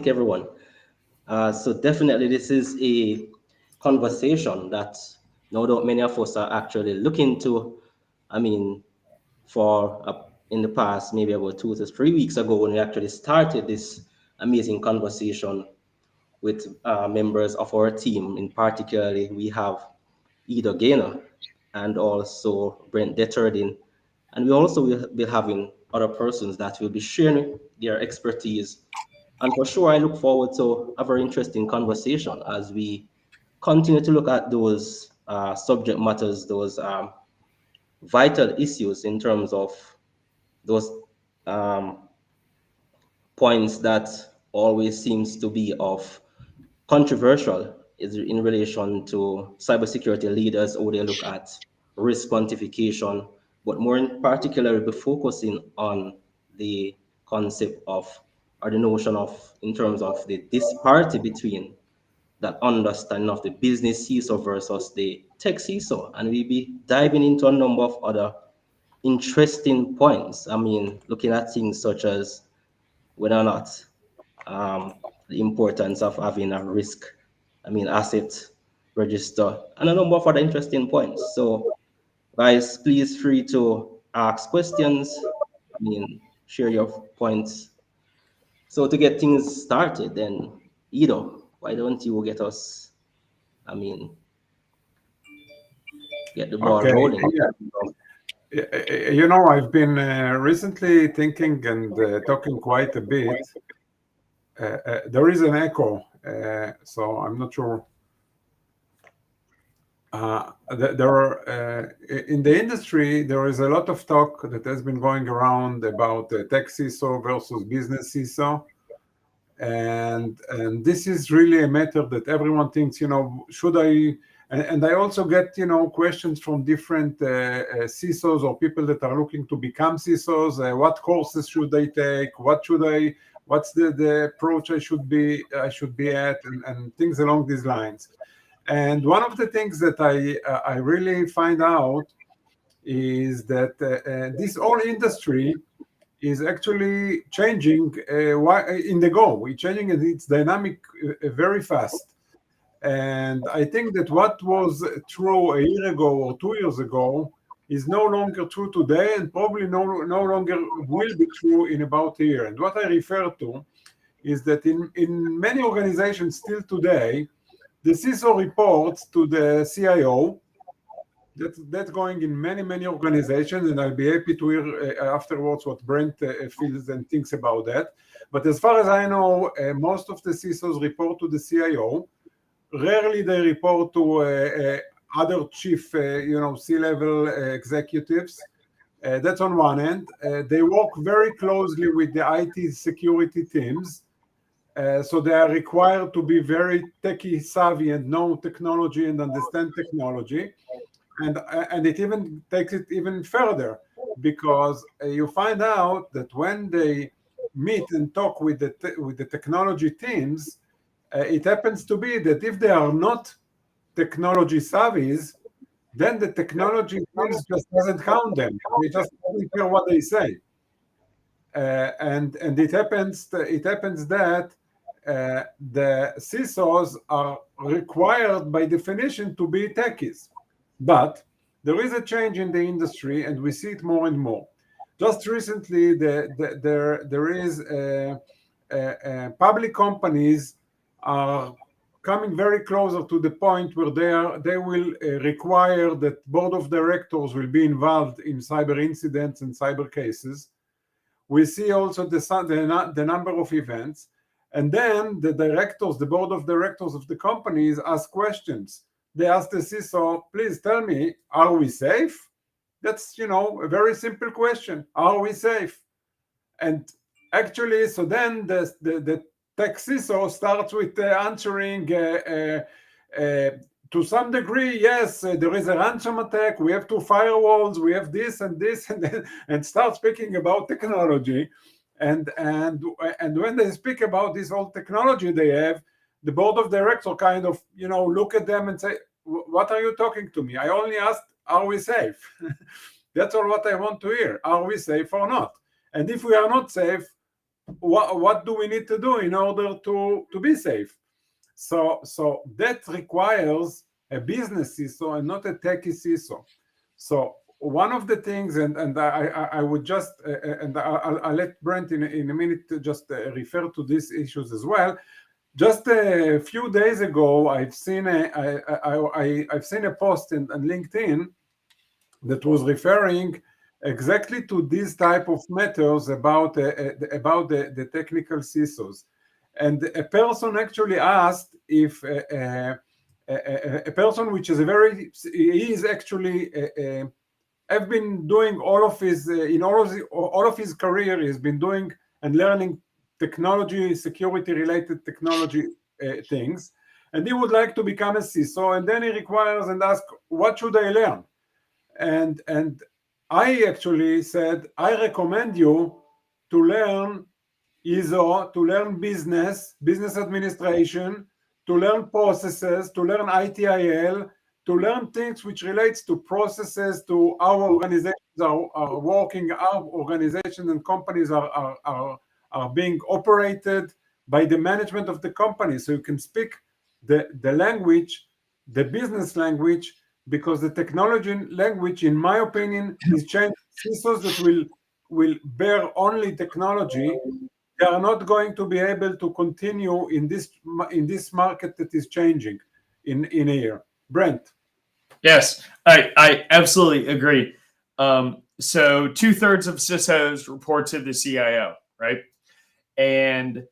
everyone. So definitely this is a conversation that no doubt many of us are actually looking to. I mean, for in the past, maybe about 2 to 3 weeks ago, when we actually started this amazing conversation with members of our team. In particularly, we have Ido Gaynor and also Brent Detterding. And we also will be having other persons that will be sharing their expertise. And for sure, I look forward to a very interesting conversation as we continue to look at those subject matters, those vital issues in terms of those um, points that always seems to be of controversial is in relation to cybersecurity leaders, how they look at risk quantification, but more in particular, be focusing on the concept of or the notion of in terms of the disparity between that understanding of the business CISO versus the tech CISO. And we'll be diving into a number of other interesting points. I mean, looking at things such as whether or not the importance of having a risk, asset register, and a number of other interesting points. So, guys, please free to ask questions. Share your points. So to get things started, then Ido, why don't you get us? I mean, get the ball Okay, rolling. yeah. I've been recently thinking and talking quite a bit. There is an echo, so I'm not sure. There are in the industry there is a lot of talk that has been going around about tech CISO versus business CISO, and this is really a matter that everyone thinks, should I? And I also get questions from different CISOs or people that are looking to become CISOs. What courses should they take? What's the approach I should be at, and things along these lines. And one of the things that I really find out is that this whole industry is actually changing in the go. It's changing and it's dynamic very fast. And I think that what was true a year ago or 2 years ago is no longer true today, and probably no longer will be true in about a year. And what I refer to is that in many organizations still today, the CISO reports to the CIO. That's going in many organizations, and I'll be happy to hear afterwards what Brent feels and thinks about that. But as far as I know, most of the CISOs report to the CIO. Rarely they report to other chief, C-level executives. That's on one end. They work very closely with the IT security teams. So they are required to be very techie savvy and know technology and understand technology. And it even takes it even further, because you find out that when they meet and talk with the technology teams, it happens to be that if they are not technology savvies, then the technology teams just doesn't count them. They just don't care what they say. And it happens that the CISOs are required by definition to be techies. But there is a change in the industry, and we see it more and more. Just recently, there is public companies are coming very closer to the point where they will require that board of directors will be involved in cyber incidents and cyber cases. We see also the number of events, and then the board of directors of the companies ask questions. They ask the CISO, please tell me, are we safe? That's, a very simple question. Are we safe? And actually, so then the tech CISO starts with answering to some degree, yes, there is a ransom attack, we have two firewalls, we have this and this, and start speaking about technology. And when they speak about this whole technology they have, the board of directors kind of, look at them and say, what are you talking to me? I only asked, are we safe? That's all what I want to hear. Are we safe or not? And if we are not safe, what do we need to do in order to be safe? So that requires a business CISO and not a techie CISO. So one of the things, and I would just, and I'll let Brent in a minute to just refer to these issues as well. Just a few days ago, I've seen a post on LinkedIn that was referring exactly to these type of matters about the technical CISOs. And a person actually asked if a person which is he is actually have been doing all of his career, he's been doing and learning technology, security related technology things, and he would like to become a CISO, and then he requires and asks, what should I learn? And I actually said, I recommend you to learn ISO, to learn business administration, to learn processes, to learn ITIL, to learn things which relates to processes, to how organizations are working, how organizations and companies are being operated by the management of the company. So you can speak the language, the business language, because the technology language, in my opinion, is changing. CISOs that will bear only technology, they are not going to be able to continue in this market that is changing in a year. Brent. Yes, I absolutely agree. So 2/3 of CISOs report to the CIO, right? And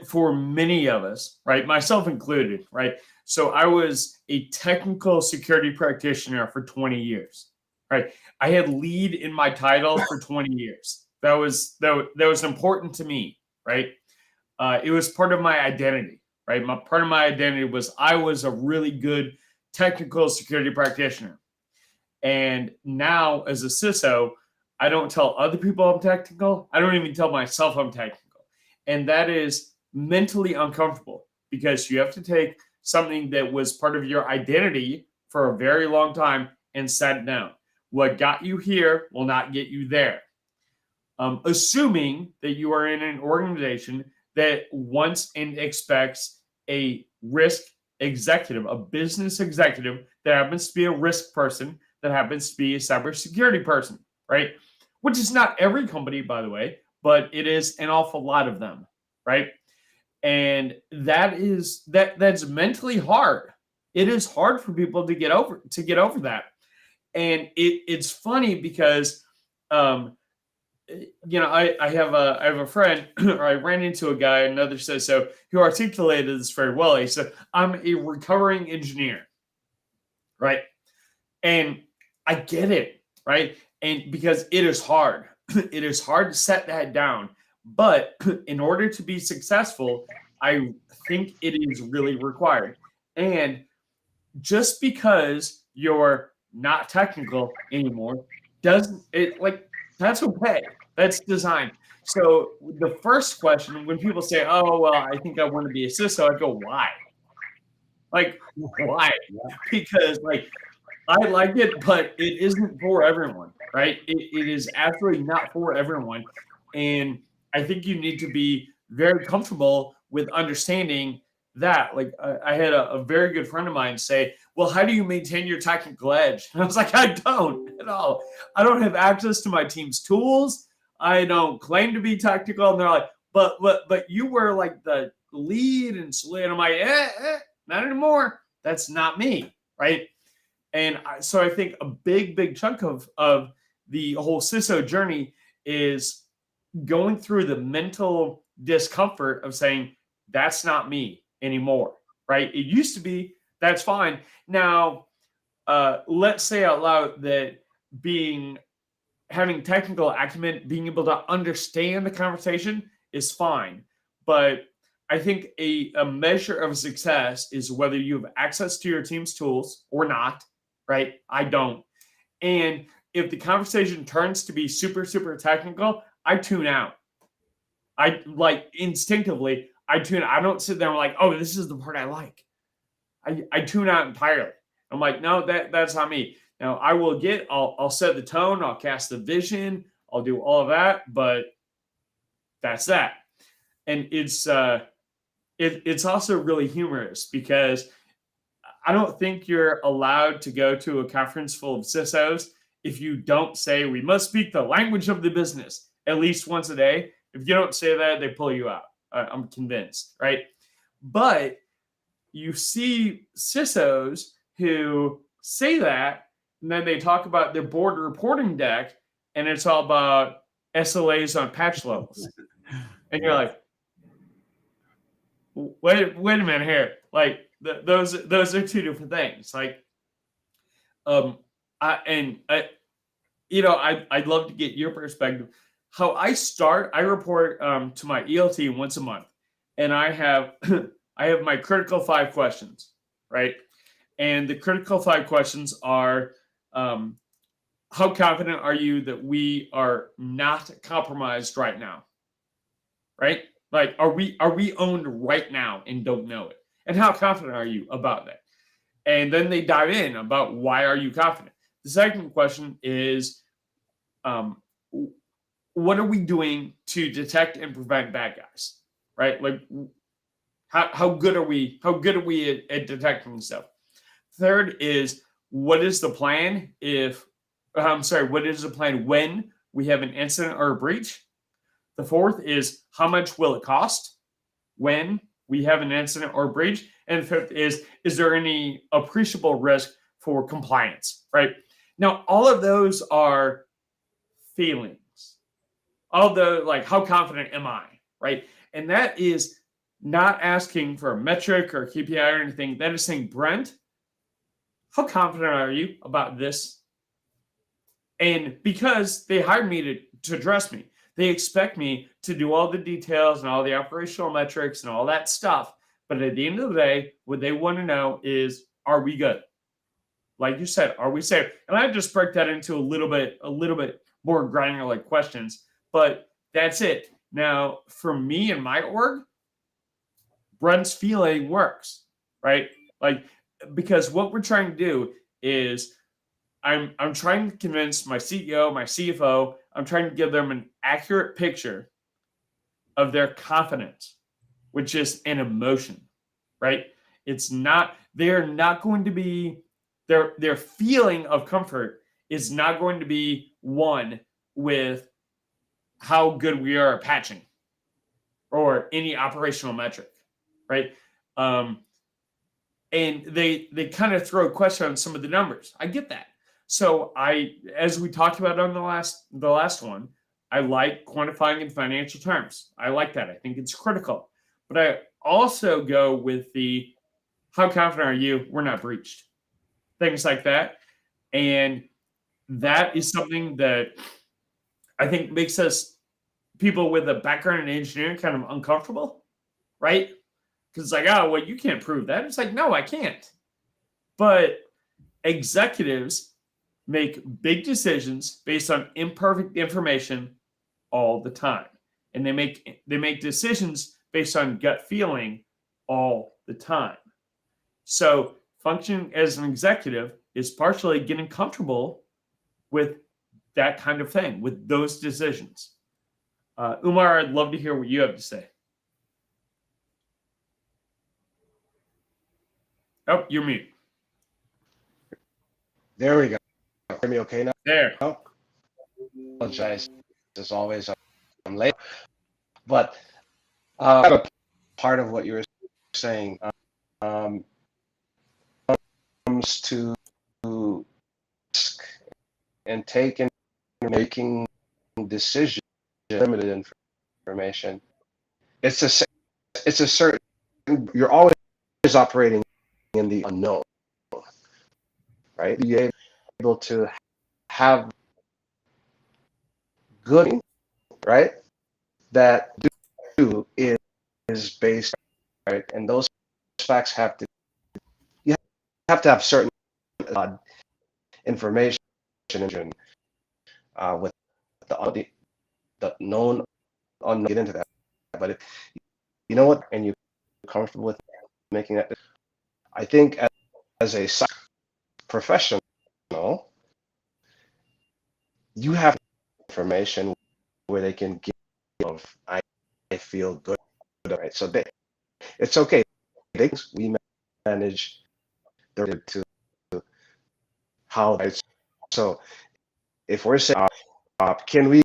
for many of us, right, myself included, right? So I was a technical security practitioner for 20 years, right? I had lead in my title for 20 years. That was important to me, right? It was part of my identity, right? Part of my identity was I was a really good technical security practitioner. And now as a CISO, I don't tell other people I'm technical. I don't even tell myself I'm technical. And that is mentally uncomfortable because you have to take something that was part of your identity for a very long time and set it down. What got you here will not get you there. Assuming that you are in an organization that wants and expects a risk executive, a business executive that happens to be a risk person, that happens to be a cybersecurity person, right? Which is not every company, by the way, but it is an awful lot of them, right? And that's mentally hard. It is hard for people to get over that. And it's funny because I have a friend, or I ran into a guy, another CISO, who articulated this very well. He said, I'm a recovering engineer, right? And I get it, right? And because it is hard. It is hard to set that down. But in order to be successful, I think it is really required. And just because you're not technical anymore doesn't it like that's okay. That's design. So the first question when people say, "Oh, well, I think I want to be a CISO," I go, "Why?" Like, why? Because I like it, but it isn't for everyone, right? It is absolutely not for everyone. And I think you need to be very comfortable with understanding that. Like, I had a very good friend of mine say, well, how do you maintain your technical edge? And I was like, I don't at all. I don't have access to my team's tools. I don't claim to be technical. And they're like, but you were like the lead and I'm like, not anymore. That's not me, right? And so I think a big chunk of the whole CISO journey is going through the mental discomfort of saying, that's not me anymore, right? It used to be, that's fine. Now, let's say out loud that having technical acumen, being able to understand the conversation is fine. But I think a measure of success is whether you have access to your team's tools or not, right? I don't. And if the conversation turns to be super technical, I tune out. I instinctively, I tune out. I don't sit there and like, oh, this is the part I like. I tune out entirely. I'm like, no, that's not me. Now I'll set the tone, I'll cast the vision, I'll do all of that, but that's that. And it's also really humorous because I don't think you're allowed to go to a conference full of CISOs if you don't say we must speak the language of the business at least once a day. If you don't say that, they pull you out. I'm convinced, right? But you see CISOs who say that, and then they talk about their board reporting deck, and it's all about SLAs on patch levels. And you're like, wait a minute here. Like those are two different things. Like, I'd love to get your perspective. How I start, I report to my ELT once a month, and I have I have my critical 5 questions, right? And the critical 5 questions are, how confident are you that we are not compromised right now? Right? Like, are we owned right now and don't know it? And how confident are you about that? And then they dive in about why are you confident? The second question is, what are we doing to detect and prevent bad guys? Right? Like, how good are we? How good are we at detecting stuff? Third is, what is the plan what is the plan when we have an incident or a breach? The fourth is, how much will it cost when we have an incident or breach? And the fifth is there any appreciable risk for compliance, right? Now, all of those are feelings. Although, like, how confident am I, right? And that is not asking for a metric or KPI or anything. That is saying, Brent, how confident are you about this? And because they hired me to dress me, they expect me to do all the details and all the operational metrics and all that stuff. But at the end of the day, what they want to know is, are we good? Like you said, are we safe? And I just break that into a little bit more granular questions, but that's it. Now, for me and my org, Brent's feeling works, right? Like, because what we're trying to do is I'm trying to convince my CEO, my CFO, I'm trying to give them an accurate picture of their confidence, which is an emotion, right? It's not, they're not going to be, their feeling of comfort is not going to be one with how good we are at patching or any operational metric, right? And they kind of throw a question on some of the numbers. I get that. So as we talked about on the last one, I like quantifying in financial terms. I like that. I think it's critical. But I also go with the, how confident are you we're not breached? Things like that. And that is something that I think makes us, people with a background in engineering, kind of uncomfortable, right? Because it's like, oh, well, you can't prove that. It's like, no, I can't. But executives make big decisions based on imperfect information all the time. And they make decisions based on gut feeling all the time. So functioning as an executive is partially getting comfortable with that kind of thing, with those decisions. Umar, I'd love to hear what you have to say. Oh, you're mute. There we go. Hear me okay now? There. No? Apologize. As always, I'm late. But a part of what you were saying comes to and taking, making decisions, limited information. It's a certain, you're always operating in the unknown, right? You're able to have good, right? That do is based, right? And those facts you have to have certain information with the known, unknown, get into that. But if you know what, and you're comfortable with making that, I think as a professional, you have information where they can give feel good. Right? So it's okay. We manage to how. Right? So if we're saying, can we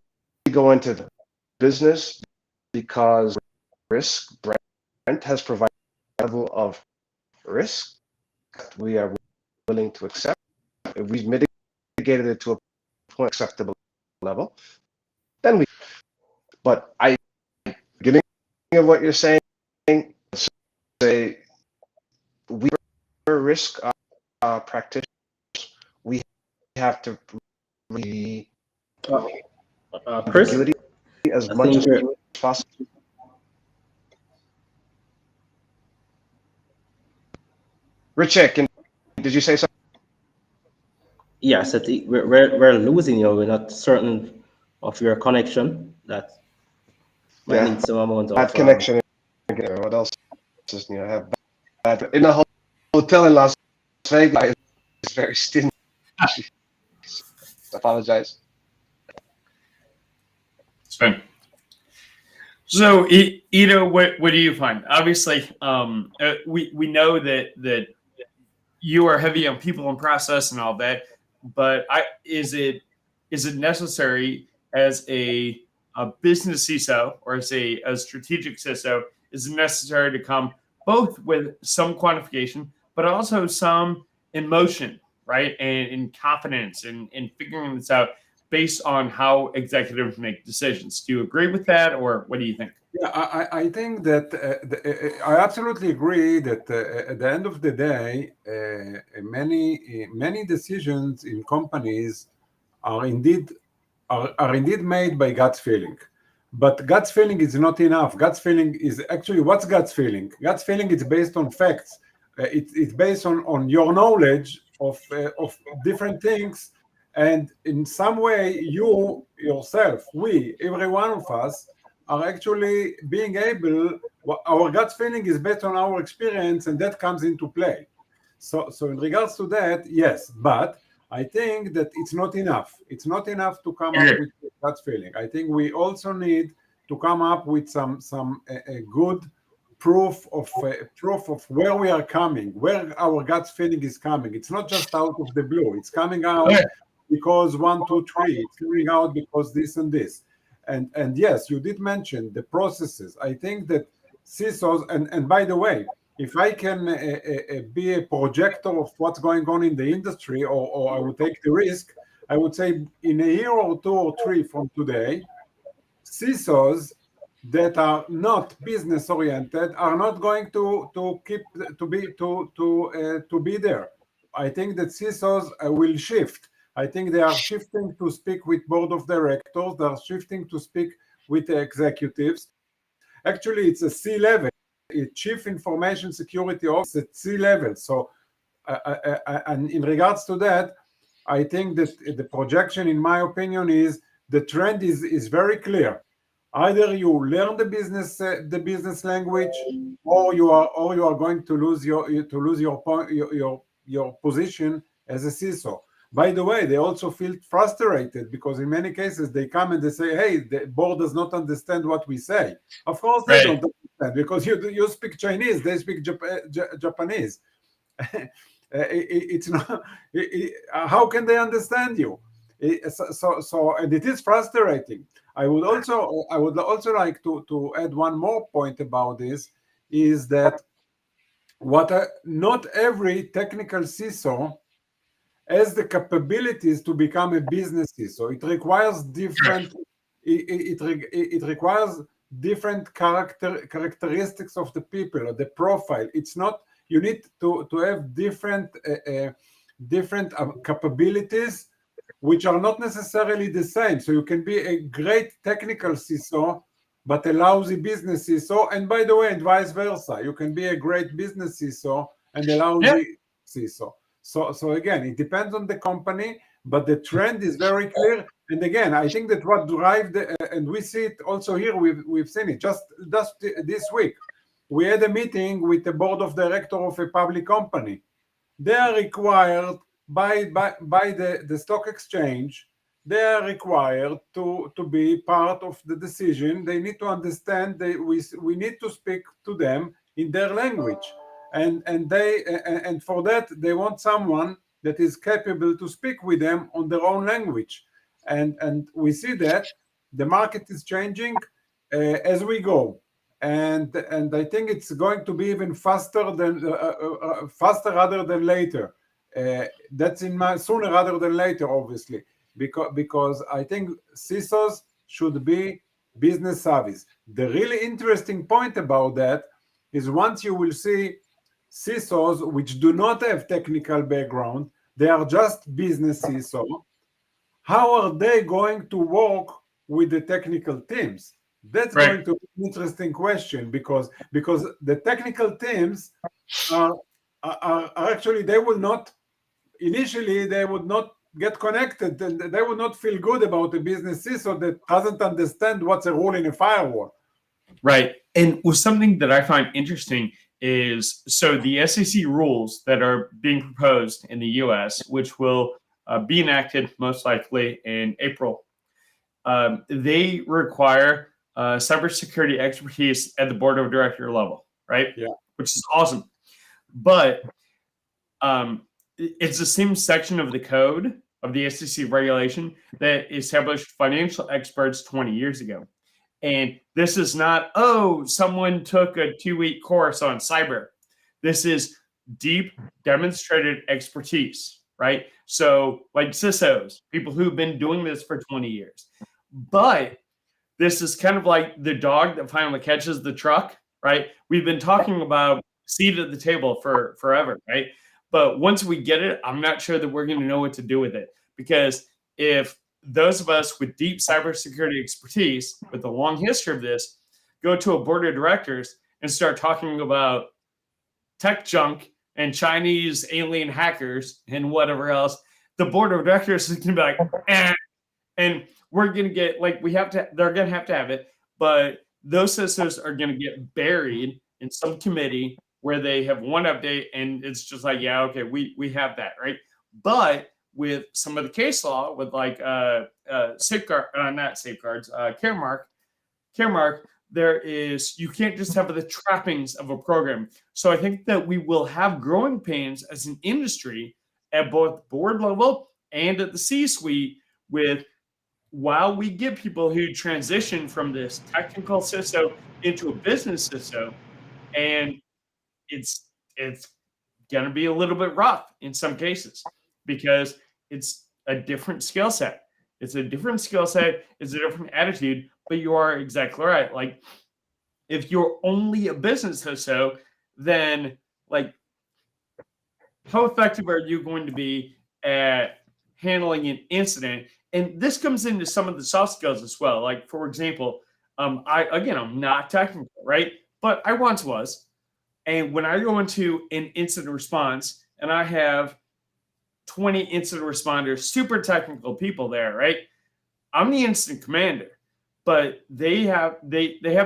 go into the business because risk? Brent has provided a level of risk that we are willing to accept. If we've mitigated it to a point acceptable level, then we. But beginning of what you're saying, say we are risk practitioners. We have to really Chris, ambiguity as I much think as you're, possible. Richard, did you say something? yes, I think we're losing you. We're not certain of your connection. That might Yeah, need some amount bad of connection. What else is I have bad in a hotel in Las Vegas? It's very stingy. Apologize. It's fine. So, what do you find? Obviously, we know that you are heavy on people and process and all that, but is it necessary as a business CISO or as a strategic CISO? Is it necessary to come both with some quantification, but also some emotion, right, and confidence in figuring this out based on how executives make decisions? Do you agree with that, or what do you think? Yeah, I think that I absolutely agree that at the end of the day, many decisions in companies are indeed made by gut feeling. But gut feeling is not enough. Gut feeling is actually, what's gut feeling? Gut feeling is based on facts. It's based on your knowledge of different things, and in some way, you yourself, every one of us, are actually being able. Our gut feeling is based on our experience, and that comes into play. So in regards to that, yes, but I think that it's not enough. It's not enough to come up with gut feeling. I think we also need to come up with some good proof of where we are coming, where our gut feeling is coming. It's not just out of the blue. It's coming out because 1, 2, 3. It's coming out because this and this. And yes, you did mention the processes. I think that CISOs, and by the way, if I can be a projector of what's going on in the industry, or I would take the risk, I would say in a year or 2 or 3 from today, CISOs that are not business oriented are not going to be there. I think that CISOs will shift. I think they are shifting to speak with board of directors. They are shifting to speak with the executives. Actually, it's a C-level. Chief Information Security Officer at C-level. So, and in regards to that, I think that the projection, in my opinion, is the trend is very clear. Either you learn the business language, or you are going to lose your position as a CISO. By the way, they also feel frustrated because in many cases they come and they say, "Hey, the board does not understand what we say." Of course, they don't understand because you speak Chinese, they speak Japanese. It's not. How can they understand you? So, and it is frustrating. I would also like to add one more point about this, is that not every technical CISO has the capabilities to become a business CISO. It requires different. It requires different characteristics of the people or the profile. It's not. You need to have different capabilities, which are not necessarily the same. So you can be a great technical CISO, but a lousy business CISO. And by the way, and vice versa, you can be a great business CISO and a lousy CISO. So again, it depends on the company, but the trend is very clear. And again, I think that what drives and we see it also here. We've seen it just this week. We had a meeting with the board of directors of a public company. They are required by the stock exchange they are required to be part of the decision. They need to understand. We need to speak to them in their language, and for that they want someone that is capable to speak with them on their own language, and we see that the market is changing as we go, and I think it's going to be even faster rather than later. That's in my sooner rather than later, obviously, because I think CISOs should be business savvies. The really interesting point about that is once you will see CISOs which do not have technical background, they are just business CISO. How are they going to work with the technical teams? That's Right. going to be an interesting question because the technical teams are actually, they will not initially, they would not get connected, and they would not feel good about a business CISO that doesn't understand what's a rule in a firewall. Right. And something that I find interesting is, so the SEC rules that are being proposed in the US, which will be enacted most likely in April, they require cybersecurity expertise at the board of director level, right? Yeah. Which is awesome. But it's the same section of the code of the SEC regulation that established financial experts 20 years ago. And this is not, oh, someone took a 2-week course on cyber. This is deep demonstrated expertise, right? So like CISOs, people who've been doing this for 20 years. But this is kind of like the dog that finally catches the truck, right? We've been talking about seat at the table for forever, right? But once we get it, I'm not sure that we're going to know what to do with it. Because if those of us with deep cybersecurity expertise, with a long history of this, go to a board of directors and start talking about tech junk and Chinese alien hackers and whatever else, the board of directors is going to be like, eh. And we're going to get, like, they're going to have it, but those CISOs are going to get buried in some committee where they have one update and it's just like, yeah, okay, we have that, right? But with some of the case law, with like Caremark, there is, you can't just have the trappings of a program. So I think that we will have growing pains as an industry at both board level and at the C-suite with, while we get people who transition from this technical CISO into a business CISO, and it's going to be a little bit rough in some cases because it's a different skill set. It's a different skill set. It's a different attitude. But you are exactly right. Like, if you're only a business CISO, then like, how effective are you going to be at handling an incident? And this comes into some of the soft skills as well. Like, for example, I'm not technical, right? But I once was. And when I go into an incident response and I have 20 incident responders, super technical people there, right? I'm the incident commander, but they have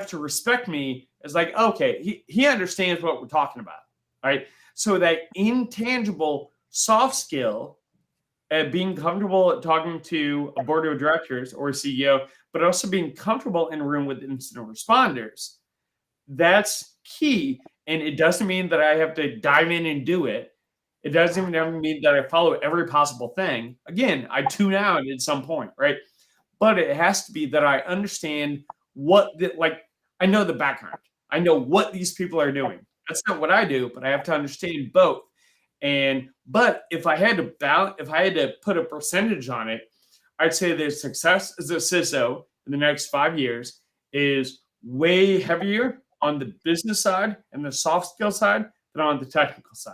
to respect me as like, okay, he understands what we're talking about, right? So that intangible soft skill at being comfortable at talking to a board of directors or a CEO, but also being comfortable in a room with incident responders, that's key. And it doesn't mean that I have to dive in and do it. It doesn't even mean that I follow every possible thing. Again, I tune out at some point, right? But it has to be that I understand I know the background. I know what these people are doing. That's not what I do, but I have to understand both. But if I had to put a percentage on it, I'd say the success as a CISO in the next 5 years is way heavier on the business side and the soft skill side than on the technical side.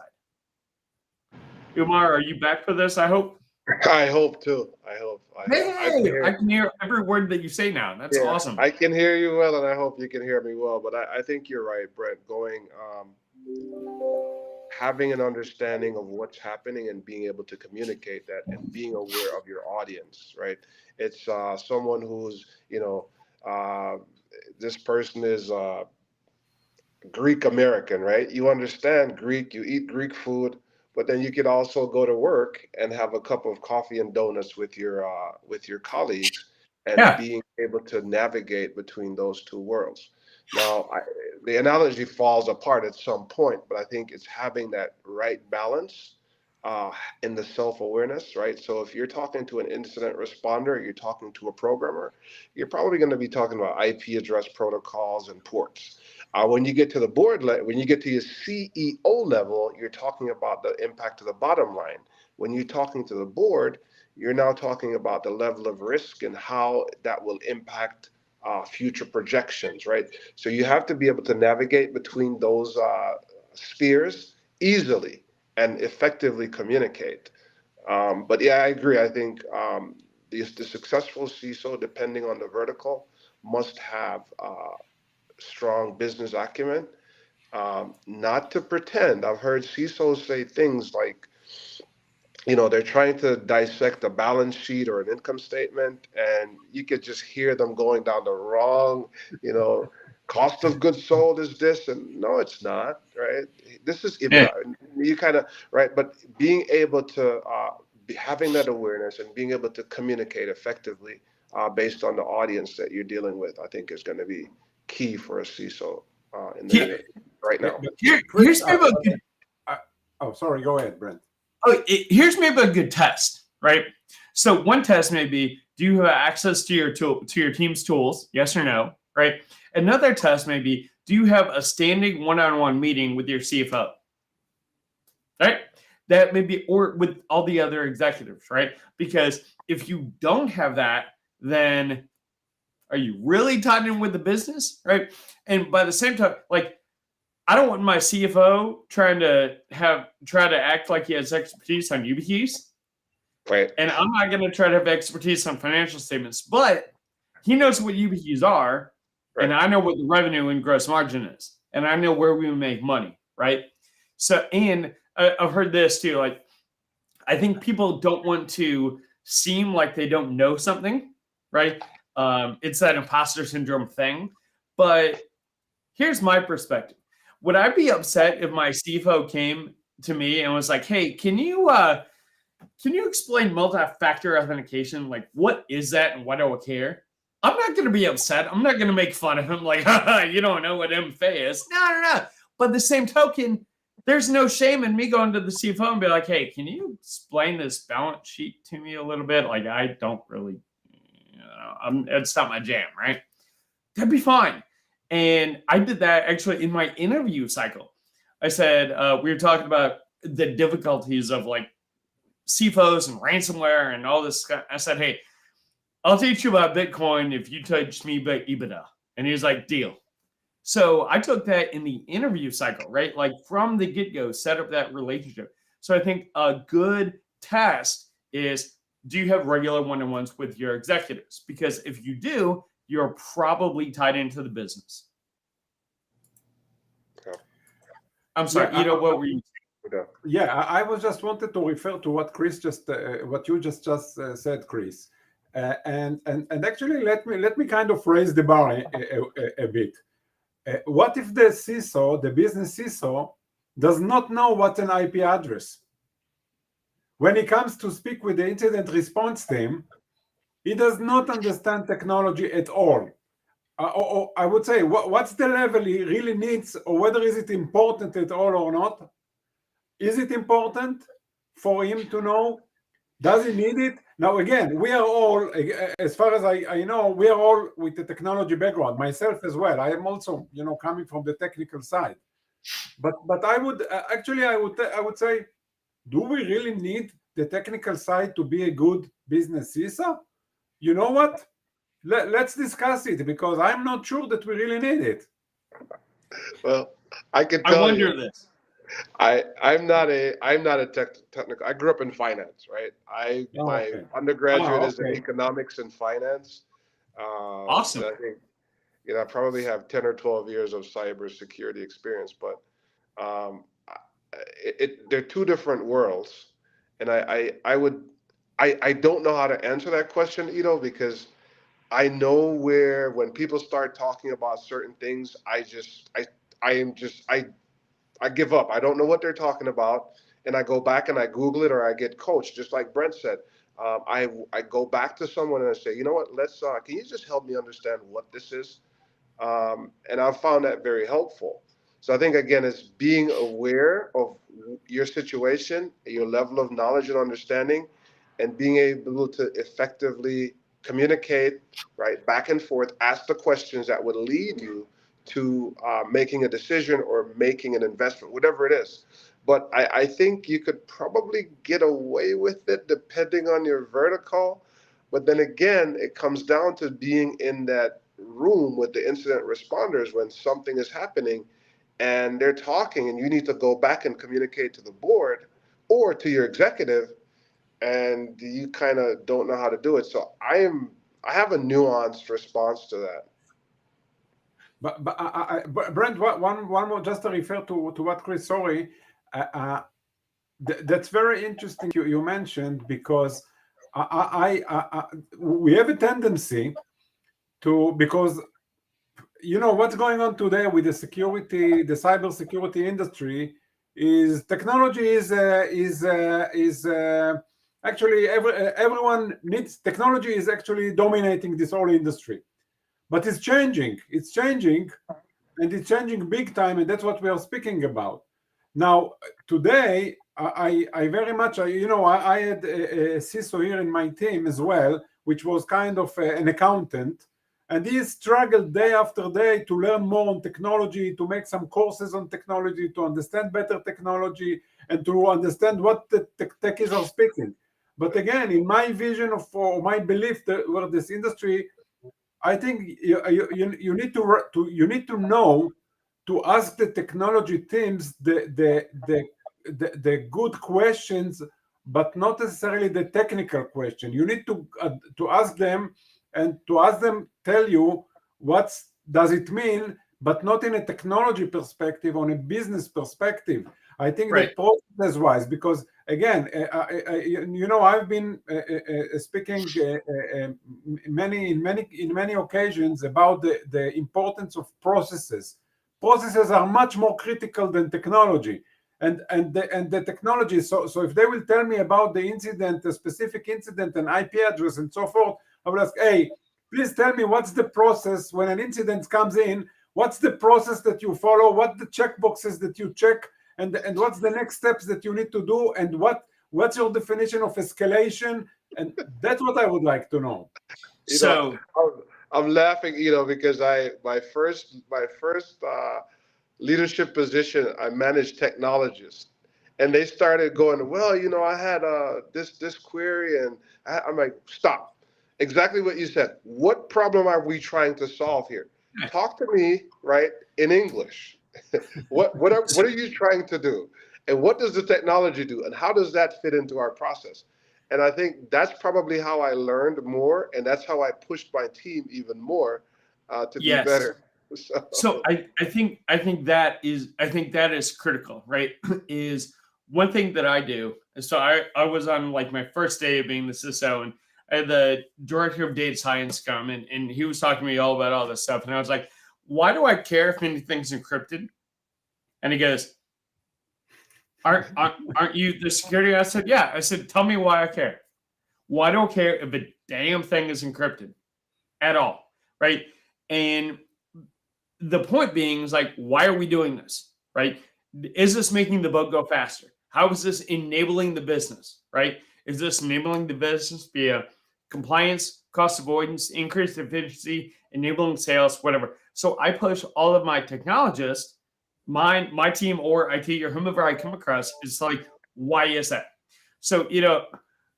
Umar, are you back for this? I hope. I hope too. I hope. I can hear every word that you say now. That's awesome. I can hear you well, and I hope you can hear me well. But I think you're right, Brett. Having an understanding of what's happening and being able to communicate that and being aware of your audience, right? It's someone who's, this person is Greek American, right? You understand Greek, you eat Greek food, but then you could also go to work and have a cup of coffee and donuts with your colleagues, and Yeah. being able to navigate between those two worlds. Now, the analogy falls apart at some point, but I think it's having that right balance uh, in the self-awareness, right? So if you're talking to an incident responder, you're talking to a programmer, you're probably going to be talking about IP address protocols and ports. When you get to the when you get to your CEO level, you're talking about the impact to the bottom line. When you're talking to the board, you're now talking about the level of risk and how that will impact future projections, right? So you have to be able to navigate between those spheres easily and effectively communicate. But yeah, I agree. I think the successful CISO, depending on the vertical, must have strong business acumen. Not to pretend. I've heard CISOs say things like, they're trying to dissect a balance sheet or an income statement, and you could just hear them going down the wrong, you know, cost of goods sold is this, and no, it's not, right? This is Yeah. EBITDA. You kind of, right? But being able to be having that awareness and being able to communicate effectively based on the audience that you're dealing with, I think is going to be key for a CISO right now. Here's maybe a good. Oh, sorry. Go ahead, Brent. Here's maybe a good test, right? So one test may be, do you have access to your team's tools? Yes or no, right? Another test may be, do you have a standing one-on-one meeting with your CFO, right? That may be, or with all the other executives, right? Because if you don't have that, then are you really tied in with the business, right? And by the same time, like, I don't want my CFO try to act like he has expertise on YubiKeys. Right. And I'm not going to try to have expertise on financial statements, but he knows what YubiKeys are, Right. and I know what the revenue and gross margin is, and I know where we make money, right? So, and I've heard this too, like, I think people don't want to seem like they don't know something, right? It's that imposter syndrome thing. But here's my perspective. Would I be upset if my CFO came to me and was like, "Hey, can you explain multi-factor authentication? Like, what is that and why do I care?" I'm not going to be upset. I'm not going to make fun of him like, "Haha, you don't know what MFA is." No. But the same token, there's no shame in me going to the CFO and be like, "Hey, can you explain this balance sheet to me a little bit? Like, I don't really, it's not my jam, right?" That'd be fine. And I did that actually in my interview cycle. I said, we were talking about the difficulties of like CFOs and ransomware and all this. I said, "Hey, I'll teach you about Bitcoin if you teach me about EBITDA." And he was like, "Deal." So I took that in the interview cycle, right? Like from the get-go, set up that relationship. So I think a good test is, do you have regular one-on-ones with your executives? Because if you do, you're probably tied into the business. Yeah. I'm sorry, Ido, what were you saying? Yeah, I was just wanted to refer to what Chris what you just said, Chris, and actually let me kind of raise the bar a bit. What if the CISO, the business CISO, does not know what's an IP address? When he comes to speak with the incident response team, he does not understand technology at all. Or I would say, what's the level he really needs, or whether is it important at all or not? Is it important for him to know? Does he need it? Now, again, we are all, as far as I know, we are all with the technology background, myself as well. I am also, coming from the technical side. But I would I would say, do we really need the technical side to be a good business CISO? You know what? Let's discuss it, because I'm not sure that we really need it. Well, I can I tell wonder you, this. I'm not a technical. I grew up in finance, right? My undergraduate is in economics and finance. Awesome. And I think I probably have 10 or 12 years of cybersecurity experience, but they're two different worlds, and I don't know how to answer that question, Ido, because I know where when people start talking about certain things, I give up. I don't know what they're talking about, and I go back and I Google it or I get coached, just like Brent said. I go back to someone and I say, you know what, can you just help me understand what this is? And I've found that very helpful. So I think, again, it's being aware of your situation, your level of knowledge and understanding, and being able to effectively communicate, right, back and forth, ask the questions that would lead you to making a decision or making an investment, whatever it is. But I think you could probably get away with it depending on your vertical. But then again, it comes down to being in that room with the incident responders when something is happening and they're talking and you need to go back and communicate to the board or to your executive, and you kind of don't know how to do it. So I have a nuanced response to that. But Brent, one more, just to refer to what Chris, sorry, that's very interesting you mentioned, because we have a tendency to, because you know what's going on today with the cybersecurity industry is technology is actually everyone needs technology, is actually dominating this whole industry, but it's changing, and it's changing big time, and that's what we are speaking about now. Today, I very much, I had a CISO here in my team as well, which was kind of an accountant, and he struggled day after day to learn more on technology, to make some courses on technology, to understand better technology, and to understand what the techies are speaking. But again, in my vision or my belief that where this industry, I think you need to know to ask the technology teams the good questions, but not necessarily the technical question. You need to ask them, and to ask them tell you what does it mean, but not in a technology perspective, on a business perspective. I think that process wise, because again, I've been speaking in many occasions about the importance of processes. Processes are much more critical than technology, and the technology. So if they will tell me about the incident, a specific incident, an IP address, and so forth, I will ask, hey, please tell me what's the process when an incident comes in. What's the process that you follow? What the checkboxes that you check? And what's the next steps that you need to do, and what's your definition of escalation? And that's what I would like to know. I'm laughing, because my first leadership position, I managed technologists, and they started going, well, I had this query, and I'm like, stop. Exactly what you said. What problem are we trying to solve here? Talk to me, right, in English. What are you trying to do? And what does the technology do? And how does that fit into our process? And I think that's probably how I learned more, and that's how I pushed my team even more to be better. So I think that is critical, right? Is one thing that I do. So I was on like my first day of being the CISO, and I had the director of data science come, and he was talking to me all about all this stuff, and I was like, why do I care if anything's encrypted? And he goes, aren't you the security? I said, yeah. I said, tell me why I care. Why don't I care if a damn thing is encrypted at all, right? And the point being is like, why are we doing this, right? Is this making the boat go faster? How is this enabling the business, right? Is this enabling the business via compliance, cost avoidance, increased efficiency, enabling sales, whatever? So I push all of my technologists, my team or IT or whomever I come across, is like, why is that? So,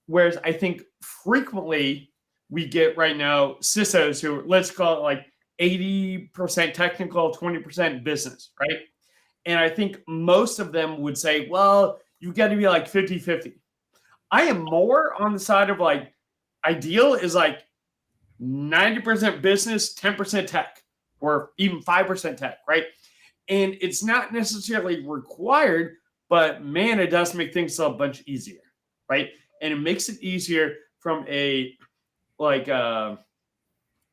whereas I think frequently we get right now CISOs who, let's call it like 80% technical, 20% business, right? And I think most of them would say, well, you got to be like 50-50. I am more on the side of like, ideal is like 90% business, 10% tech, or even 5% tech, right? And it's not necessarily required, but man, it does make things a bunch easier, right? And it makes it easier from a like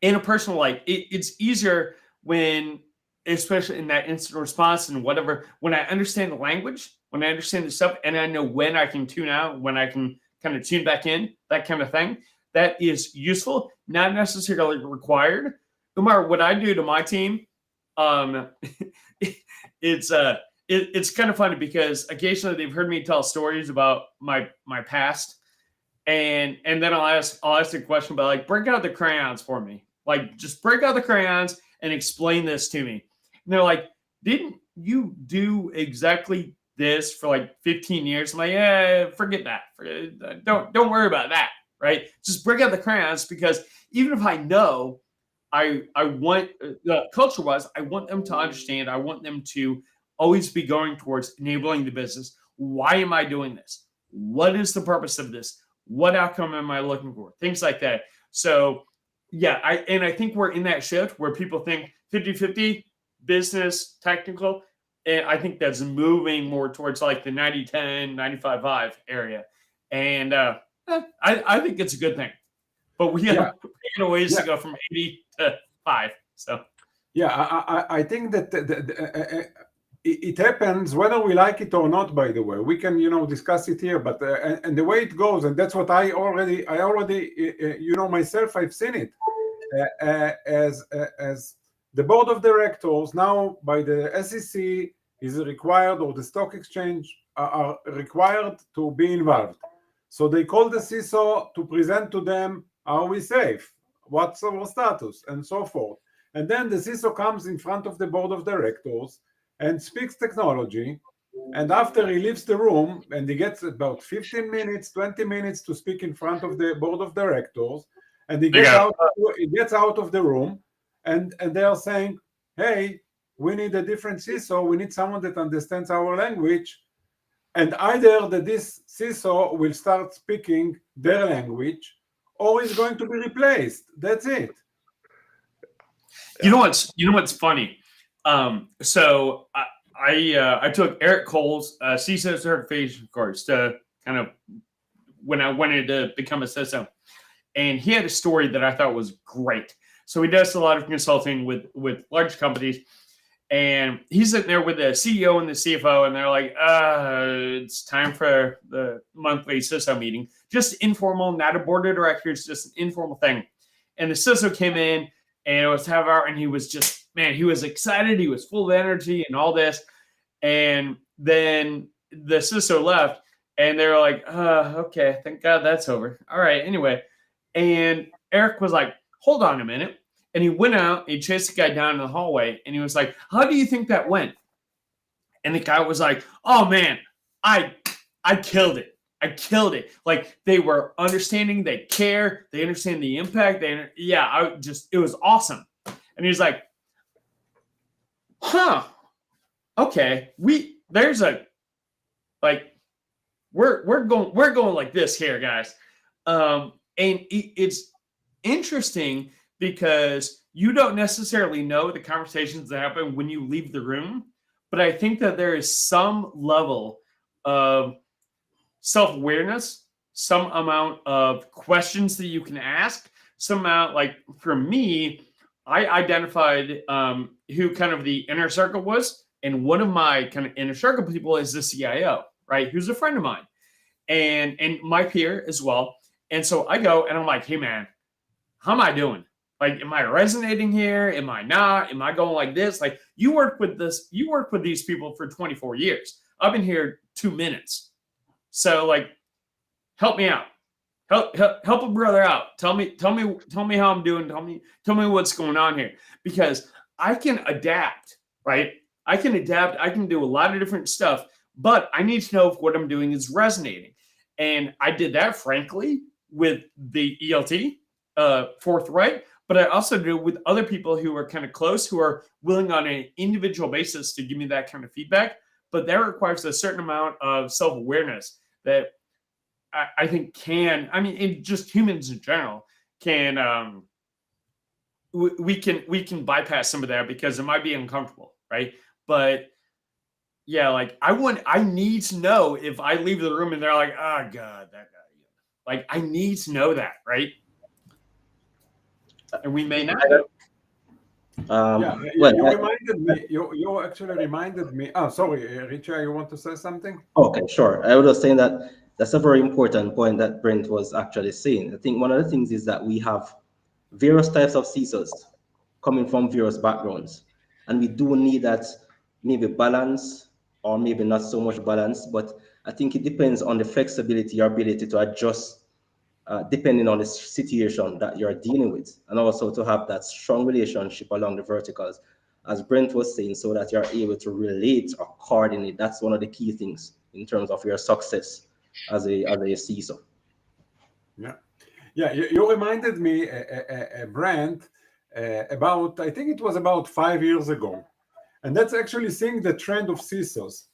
interpersonal, like it's easier when especially in that instant response and whatever, when I understand the language, when I understand the stuff, and I know when I can tune out, when I can kind of tune back in, that kind of thing, that is useful, not necessarily required. Umar, what I do to my team, it's kind of funny because occasionally they've heard me tell stories about my past, and then I'll ask a question about, like, break out the crayons for me, like, just break out the crayons and explain this to me. And they're like, didn't you do exactly this for like 15 years? I'm like, yeah, forget that. Don't worry about that, right? Just break out the crayons, because even if I know, I want, culture-wise, I want them to understand. I want them to always be going towards enabling the business. Why am I doing this? What is the purpose of this? What outcome am I looking for? Things like that. So, yeah, I think we're in that shift where people think 50-50, business, technical. And I think that's moving more towards like the 90-10, 95-5 area. And I think it's a good thing. But we have a ways to go from 80 to 5. So yeah, I think that it happens whether we like it or not. By the way, we can discuss it here, but and the way it goes, and that's what I already myself, I've seen it as the board of directors now by the SEC is required, or the stock exchange are required to be involved. So they call the CISO to present to them, are we safe? What's our status? And so forth. And then the CISO comes in front of the board of directors and speaks technology. And after he leaves the room, and he gets about 15 minutes, 20 minutes to speak in front of the board of directors, and he gets out of the room, and they are saying, hey, we need a different CISO. We need someone that understands our language. And either this CISO will start speaking their language, or is going to be replaced. That's it. You know what's funny? So I took Eric Cole's CISO certification course to kind of when I wanted to become a CISO, and he had a story that I thought was great. So he does a lot of consulting with large companies, and he's sitting there with the CEO and the CFO, and they're like, it's time for the monthly CISO meeting. Just informal, not a board of directors, just an informal thing. And the CISO came in, and it was half hour, and he was just, man, he was excited. He was full of energy and all this. And then the CISO left, and they were like, okay, thank God that's over. All right, anyway. And Eric was like, hold on a minute. And he went out, he chased the guy down in the hallway, and he was like, how do you think that went? And the guy was like, oh man, I killed it. I killed it. Like, they were understanding, they care, they understand the impact. It was awesome. And he's like, okay, we're going like this here, guys. And it's interesting because you don't necessarily know the conversations that happen when you leave the room, but I think that there is some level of self-awareness, some amount of questions that you can ask, some amount, like for me, I identified who kind of the inner circle was, and one of my kind of inner circle people is the CIO, right? Who's a friend of mine and my peer as well. And so I go and I'm like, hey man, how am I doing? Like, am I resonating here? Am I not? Am I going like this? Like, you work with these people for 24 years. I've been here 2 minutes. So like, help me out. Help a brother out. Tell me how I'm doing. Tell me what's going on here, because I can adapt, right? I can adapt. I can do a lot of different stuff, but I need to know if what I'm doing is resonating. And I did that, frankly, with the ELT, forthright, but I also do with other people who are kind of close, who are willing on an individual basis to give me that kind of feedback. But that requires a certain amount of self-awareness that I think just humans in general can, we can bypass some of that because it might be uncomfortable, right? But yeah, like I need to know if I leave the room and they're like, oh God, that guy. Like, I need to know that, right? And we may not. Well, you reminded me. You actually reminded me. Oh, sorry, Richard, you want to say something? okay, sure. I was just saying that that's a very important point that Brent was actually saying. I think one of the things is that we have various types of CISOs coming from various backgrounds, and we do need that maybe balance or maybe not so much balance, but I think it depends on the flexibility, your ability to adjust depending on the situation that you're dealing with, and also to have that strong relationship along the verticals, as Brent was saying, so that you're able to relate or coordinate. That's one of the key things in terms of your success as a CISO. Yeah, yeah. You reminded me, Brent, about, I think it was about 5 years ago, and that's actually seeing the trend of CISOs.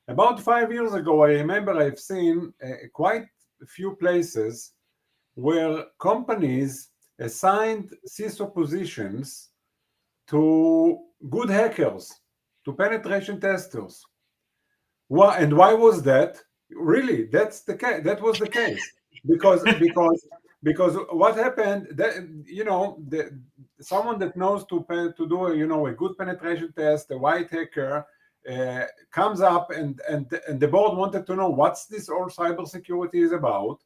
About 5 years ago, I remember I've seen quite a few places where companies assigned CISO positions to good hackers, to penetration testers. And why was that? Really, that's the case. That was the case because what happened that someone that knows to do a good penetration test, a white hacker, comes up and the board wanted to know what's this all cybersecurity is about,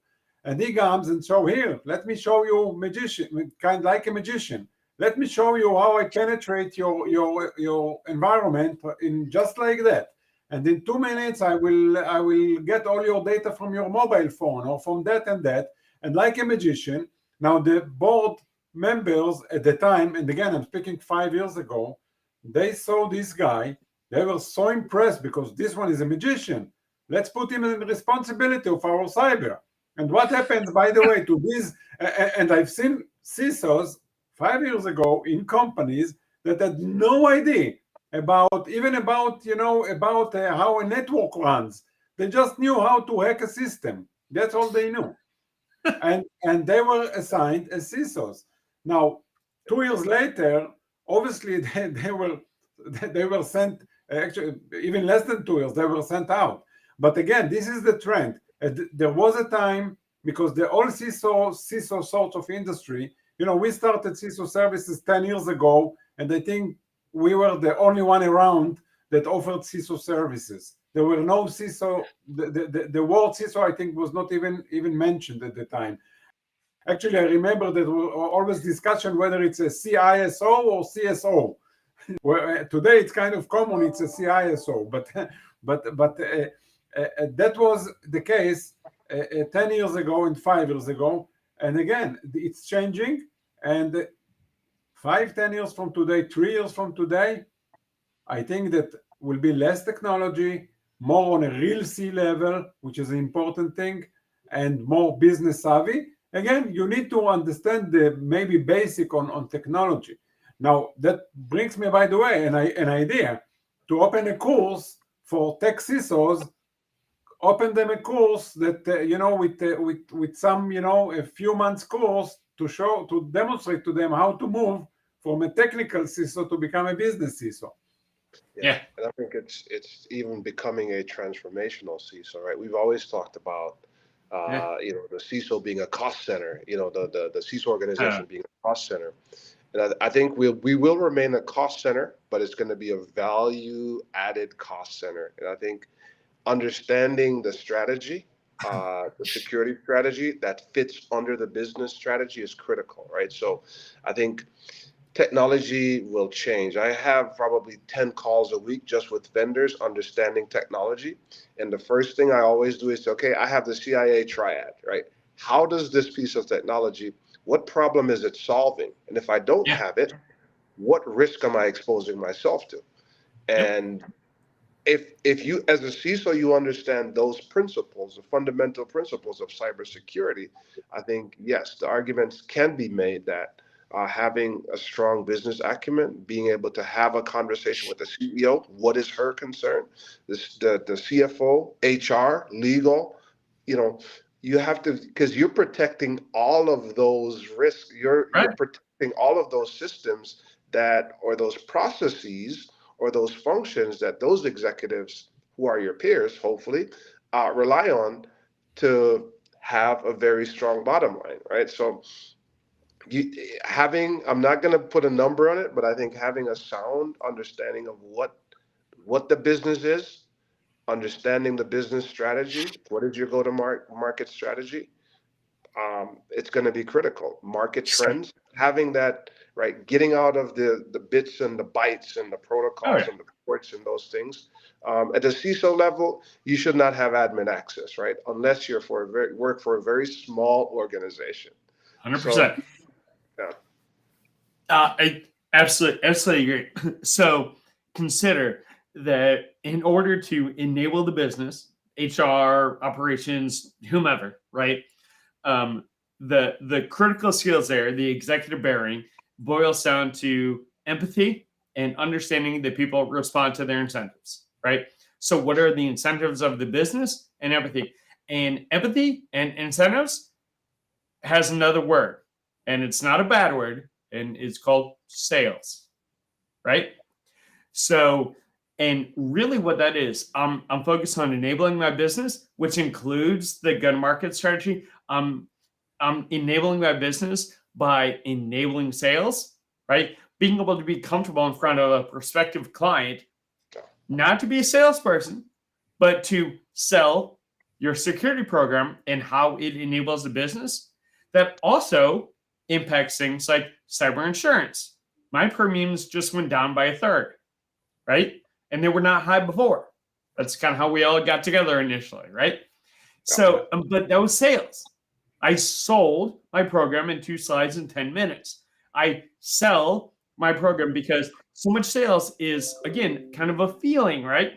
and he comes and so here, let me show you magician, kind of like a magician. Let me show you how I penetrate your environment in just like that. And in 2 minutes, I will get all your data from your mobile phone or from that and that. And like a magician, now the board members at the time, and again, I'm speaking 5 years ago, they saw this guy. They were so impressed because this one is a magician. Let's put him in the responsibility of our cyber. And what happens, by the way, to these, and I've seen CISOs 5 years ago in companies that had no idea about how a network runs. They just knew how to hack a system. That's all they knew. and they were assigned as CISOs. Now, 2 years later, obviously they were sent, actually even less than 2 years, they were sent out. But again, this is the trend. There was a time, because the all CISO sort of industry, we started CISO services 10 years ago, and I think we were the only one around that offered CISO services. There were no CISO, the word CISO, I think, was not even mentioned at the time. Actually, I remember there were always discussion whether it's a CISO or CSO. Where today it's kind of common, it's a CISO, but that was the case 10 years ago and 5 years ago. And again, it's changing. And 5-10 years from today, 3 years from today, I think that will be less technology, more on a real C level, which is an important thing, and more business savvy. Again, you need to understand the maybe basic on technology. Now, that brings me, by the way, an idea to open a course for tech CISOs. Open them a course that with some a few months course to demonstrate to them how to move from a technical CISO to become a business CISO. Yeah. And I think it's even becoming a transformational CISO, right? We've always talked about the CISO being a cost center, the CISO organization being a cost center. And I think we will remain a cost center, but it's going to be a value added cost center. And I think understanding the strategy, the security strategy that fits under the business strategy is critical, right? So I think technology will change. I have probably 10 calls a week just with vendors understanding technology. And the first thing I always do is, okay, I have the CIA triad, right? How does this piece of technology, what problem is it solving? And if I don't have it, what risk am I exposing myself to? And if you, as a CISO, you understand those principles, the fundamental principles of cybersecurity, I think, yes, the arguments can be made that having a strong business acumen, being able to have a conversation with the CEO, what is her concern, the CFO, HR, legal, you have to, because you're protecting all of those risks, you're protecting all of those systems or those processes or those functions that those executives who are your peers, hopefully, rely on to have a very strong bottom line, right? So I'm not going to put a number on it, but I think having a sound understanding of what the business is, understanding the business strategy, what is your go-to-market strategy, it's going to be critical. Market trends, having that, right, getting out of the bits and the bytes and the protocols and the ports and those things. At the CISO level, you should not have admin access, right, unless you're work for a very small organization. 100%. So, yeah. I absolutely agree. So consider that in order to enable the business, HR, operations, whomever, right? The critical skills there, the executive bearing, boils down to empathy and understanding that people respond to their incentives, right? So what are the incentives of the business? And empathy. And empathy and incentives has another word, and it's not a bad word, and it's called sales, right? So, and really what that is, I'm focused on enabling my business, which includes the go-to-market strategy. I'm enabling my business by enabling sales, right? Being able to be comfortable in front of a prospective client, not to be a salesperson, but to sell your security program and how it enables the business. That also impacts things like cyber insurance. My premiums just went down by 1/3, right? And they were not high before. That's kind of how we all got together initially, right? So, but that was sales. I sold my program in 2 slides in 10 minutes. I sell my program because so much sales is, again, kind of a feeling, right?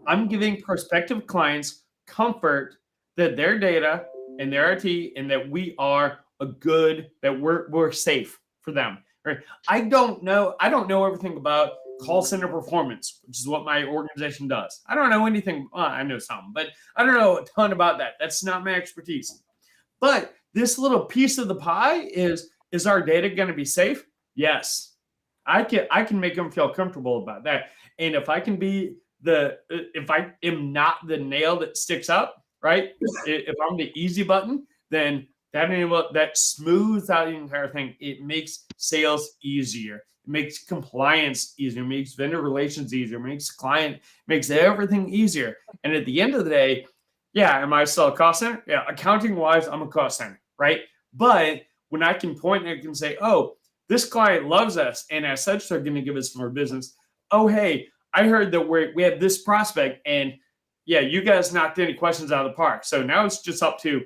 I'm giving prospective clients comfort that their data and their IT and that we are that we're safe for them. Right? I don't know everything about call center performance, which is what my organization does. I don't know anything. Well, I know some, but I don't know a ton about that. That's not my expertise. But this little piece of the pie is our data going to be safe? Yes. I can make them feel comfortable about that. And if I can be if I am not the nail that sticks up, right? If I'm the easy button, then that smooths out the entire thing. It makes sales easier. It makes compliance easier. It makes vendor relations easier. It makes everything easier. And at the end of the day, yeah, am I still a cost center? Yeah, accounting wise, I'm a cost center, right? But when I can point and I can say, oh, this client loves us, and as such, they're going to give us more business. Oh, hey, I heard that we have this prospect, and yeah, you guys knocked any questions out of the park. So now it's just up to,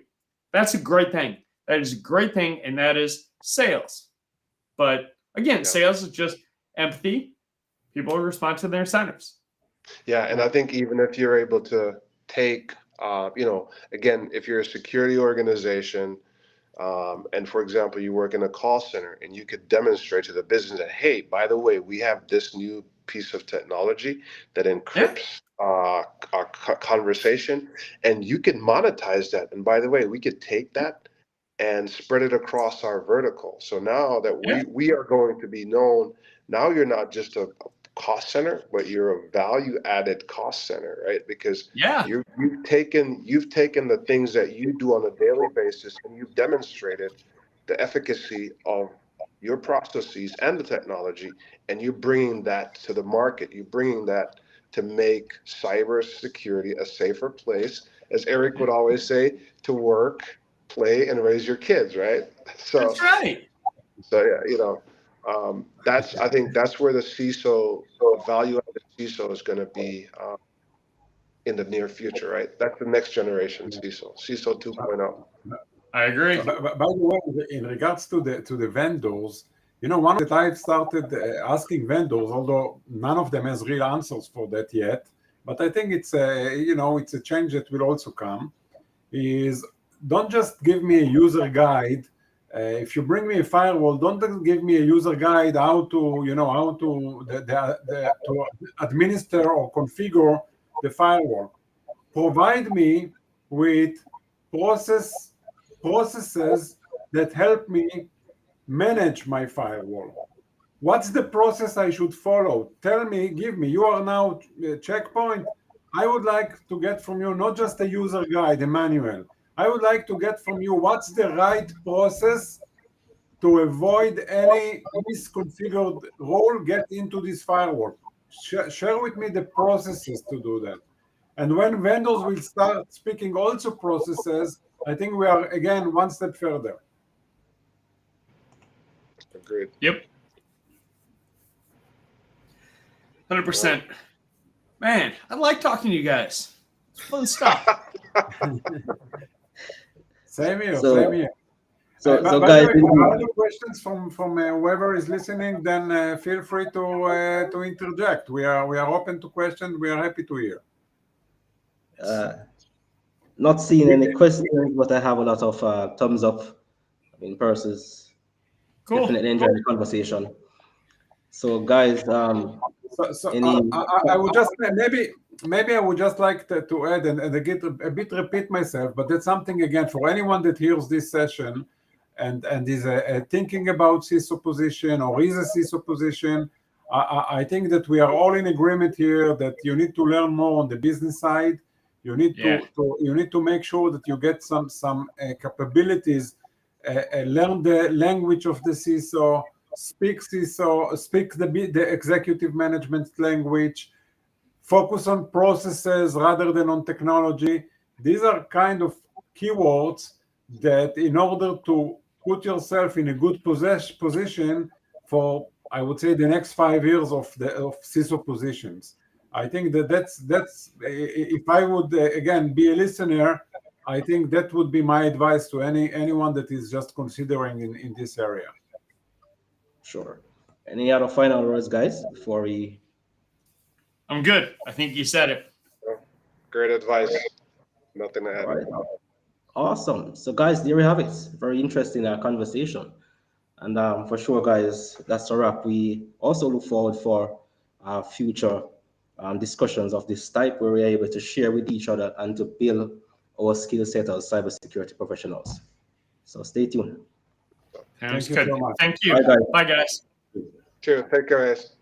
that's a great thing. That is a great thing, and that is sales. But again, sales is just empathy. People respond to their incentives. Yeah, and I think even if you're able to take, again, if you're a security organization, and for example, you work in a call center and you could demonstrate to the business that, hey, by the way, we have this new piece of technology that encrypts our conversation, and you can monetize that. And by the way, we could take that and spread it across our vertical. So now that we are going to be known, now you're not just a cost center, but you're a value added cost center, right? Because you've taken the things that you do on a daily basis and you've demonstrated the efficacy of your processes and the technology, and you're bringing that to the market. You're bringing that to make cybersecurity a safer place, as Eric would always say, to work, play, and raise your kids, right? So that's right. So yeah, I think that's where the CISO, value-added CISO, is going to be in the near future, right? That's the next generation CISO 2.0. I agree. By the way, in regards to the vendors, one that I've started asking vendors, although none of them has real answers for that yet, but I think it's a change that will also come, is don't just give me a user guide. If you bring me a firewall, don't give me a user guide how to administer or configure the firewall. Provide me with processes that help me manage my firewall. What's the process I should follow? Tell me, give me. You are now Checkpoint. I would like to get from you not just a user guide, a manual. I would like to get from you what's the right process to avoid any misconfigured role get into this firewall? Share with me the processes to do that. And when vendors will start speaking also processes, I think we are, again, one step further. Agreed. Yep. 100%. Man, I like talking to you guys. It's fun stuff. Same here, So- same here. So, By so the guys, way, if there are other questions from whoever is listening, then feel free to interject. We are open to questions. We are happy to hear. not seeing any questions, but I have a lot of thumbs up. I mean, persons Cool. definitely enjoying the conversation. So, guys, So any? I would just maybe I would just like to add and again a bit repeat myself, but that's something again for anyone that hears this session and is thinking about CISO position or is a CISO position. I think that we are all in agreement here that you need to learn more on the business side. You need to make sure that you get some capabilities, learn the language of the CISO, speak the executive management language, focus on processes rather than on technology. These are kind of keywords that in order to put yourself in a good position for, I would say, the next 5 years of CISO positions. I think that's if I would again be a listener, I think that would be my advice to anyone that is just considering in this area. Sure. Any other final words, guys, before we? I'm good. I think you said it. Great advice. Nothing to add. All right. Awesome. So, guys, there we have it. Very interesting conversation. And for sure, guys, that's a wrap. We also look forward for future discussions of this type where we're able to share with each other and to build our skill set as cybersecurity professionals. So stay tuned. Sounds Thank you good. so much. Thank you. Bye, guys. Bye, guys. Cheers. Take care, guys.